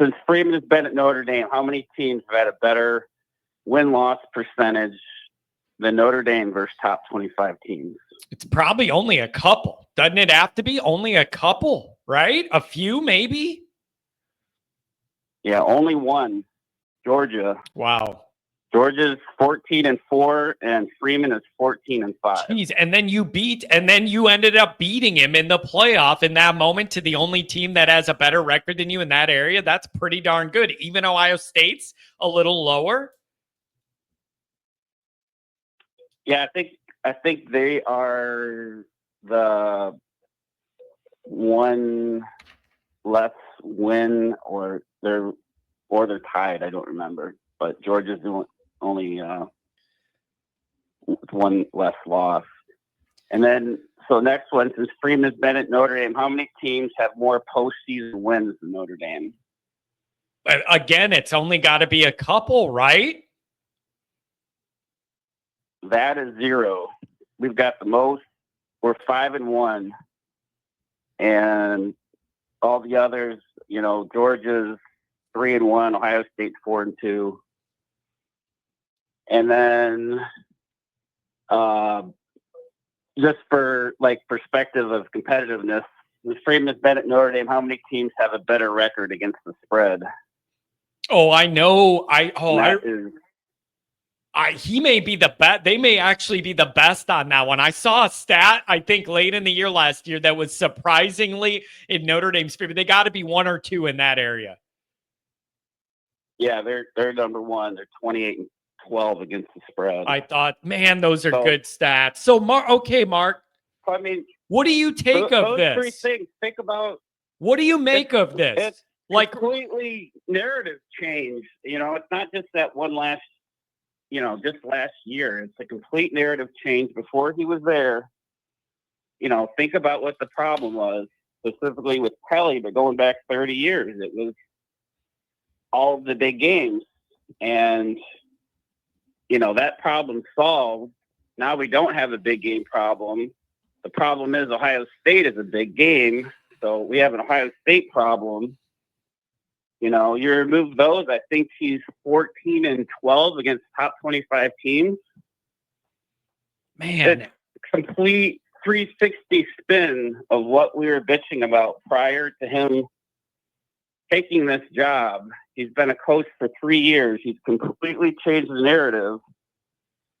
since Freeman has been at Notre Dame, how many teams have had a better win-loss percentage than Notre Dame versus top 25 teams? It's probably only a couple. Doesn't it have to be only a couple, right? A few, maybe? Yeah, only one. Georgia. Wow. Georgia's 14-4, and Freeman is 14-5. Jeez, and then you ended up beating him in the playoff in that moment to the only team that has a better record than you in that area. That's pretty darn good. Even Ohio State's a little lower. Yeah, I think they are the one less win, or they're tied. I don't remember, but Georgia's only one less loss. And then, so next one, since Freeman's been at Notre Dame, how many teams have more postseason wins than Notre Dame? Again, it's only got to be a couple, right? That is 0. We've got the most. We're 5-1, and all the others, Georgia's 3-1, Ohio State's 4-2, and then just for perspective of competitiveness, the Freeman's been at Notre Dame. How many teams have a better record against the spread? Oh, I know. He may be the best. They may actually be the best on that one. I saw a stat, I think, late in the year last year that was surprisingly in Notre Dame's favor. They got to be 1 or 2 in that area. Yeah, they're number 1. They're 28-12 against the spread. I thought, man, those are good stats. So, Mark. I mean, what do you take of this? Those 3 things. Think about. What do you make of this? It's completely narrative change. It's not just that one last. Just last year, it's a complete narrative change. Before he was there, think about what the problem was, specifically with Kelly, but going back 30 years, it was all of the big games. And, that problem solved. Now we don't have a big game problem. The problem is Ohio State is a big game. So we have an Ohio State problem. You remove those, I think he's 14-12 against top 25 teams. Man, it's complete 360 spin of what we were bitching about prior to him taking this job. He's been a coach for 3 years. He's completely changed the narrative.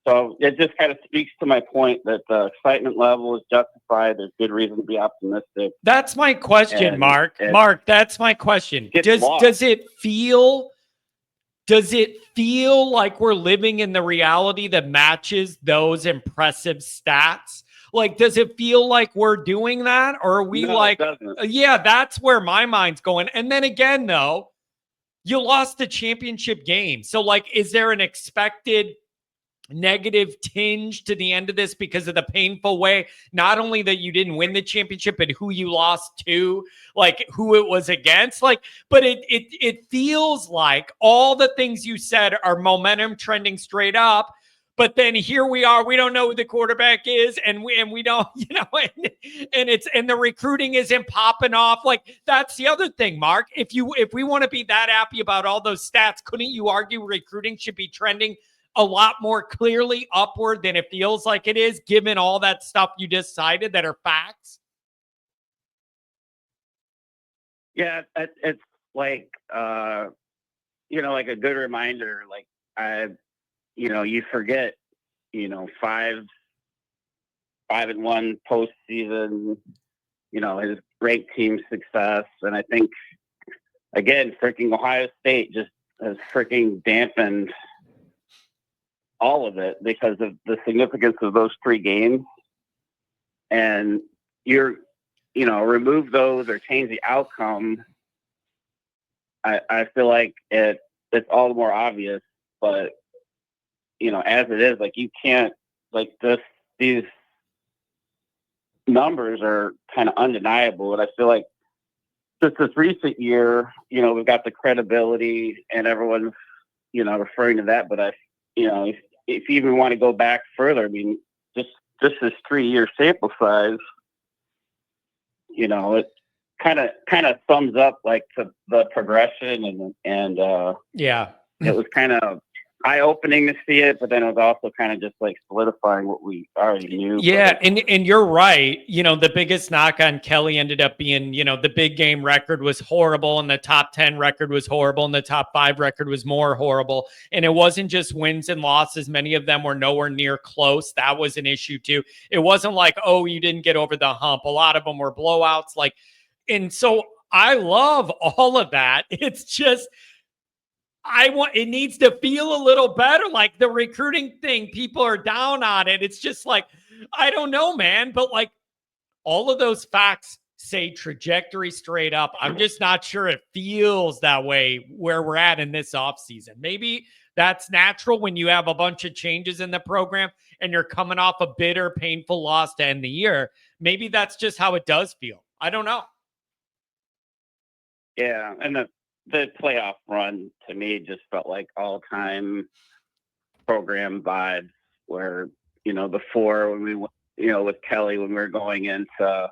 So it just kind of speaks to my point that the excitement level is justified. There's good reason to be optimistic. That's my question, Mark. Mark, that's my question. Does it feel like we're living in the reality that matches those impressive stats? Does it feel like we're doing that? Or are we it doesn't. Yeah, that's where my mind's going. And then again, though, you lost the championship game. So, is there an expected negative tinge to the end of this because of the painful way, not only that you didn't win the championship, but who you lost to, who it was against, but it feels like all the things you said are momentum trending straight up. But then here we are, we don't know who the quarterback is, and we don't, and the recruiting isn't popping off. That's the other thing, Mark. If we want to be that happy about all those stats, couldn't you argue recruiting should be trending a lot more clearly upward than it feels like it is, given all that stuff you just cited that are facts? Yeah, it's like a good reminder. You forget, 5-1 postseason, his great team success. And I think, again, freaking Ohio State just has freaking dampened all of it because of the significance of those 3 games. And remove those or change the outcome. I feel like it's all the more obvious, but as it is, you can't, these numbers are kind of undeniable. And I feel like just this recent year, we've got the credibility and everyone's, referring to that. But if you even want to go back further, I mean, just this 3-year sample size, it kind of sums up like the progression and Yeah. it was kind of eye-opening to see it, but then it was also kind of just like solidifying what we already knew. Yeah, and you're right. The biggest knock on Kelly ended up being, the big game record was horrible, and the top 10 record was horrible, and the top 5 record was more horrible. And it wasn't just wins and losses. Many of them were nowhere near close. That was an issue too. It wasn't like, oh, you didn't get over the hump. A lot of them were blowouts. And so I love all of that. It's just, it needs to feel a little better. Like the recruiting thing, people are down on it. It's just like, I don't know, man. But like all of those facts say trajectory straight up. I'm just not sure it feels that way where we're at in this offseason. Maybe that's natural when you have a bunch of changes in the program and you're coming off a bitter, painful loss to end the year. Maybe that's just how it does feel. I don't know. Yeah, and the playoff run to me just felt like all-time program vibes where, before when we, with Kelly, when we were going into,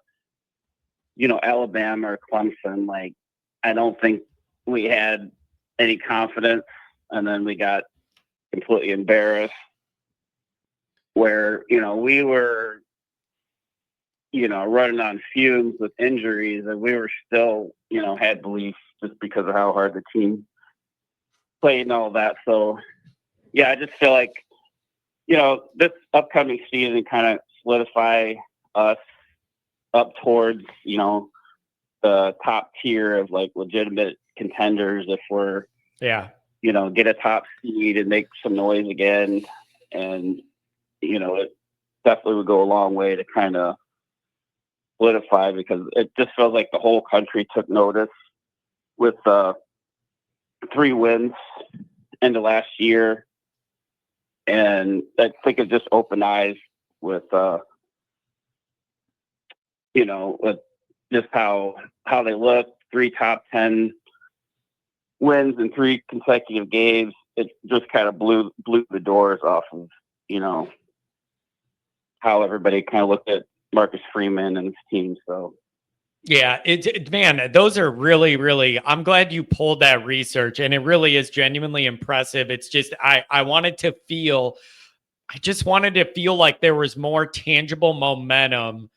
Alabama or Clemson, like, I don't think we had any confidence. And then we got completely embarrassed where, we were, running on fumes with injuries, and we were still, had belief just because of how hard the team played and all that. So, yeah, I just feel like, this upcoming season kind of solidify us up towards, the top tier of like legitimate contenders if we're, get a top seed and make some noise again. And, it definitely would go a long way to kind of solidify, because it just feels like the whole country took notice with 3 wins into last year. And I think it just opened eyes with, with just how they look. 3 top 10 wins in 3 consecutive games. It just kind of blew the doors off of, how everybody kind of looked at Marcus Freeman and his team. So, yeah, man, those are really, really, I'm glad you pulled that research, and it really is genuinely impressive. It's just, I just wanted to feel like there was more tangible momentum,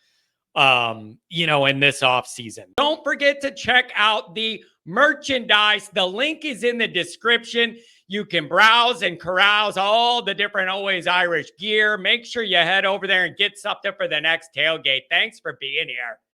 in this off season. Don't forget to check out the merchandise. The link is in the description. You can browse and carouse all the different Always Irish gear. Make sure you head over there and get something for the next tailgate. Thanks for being here.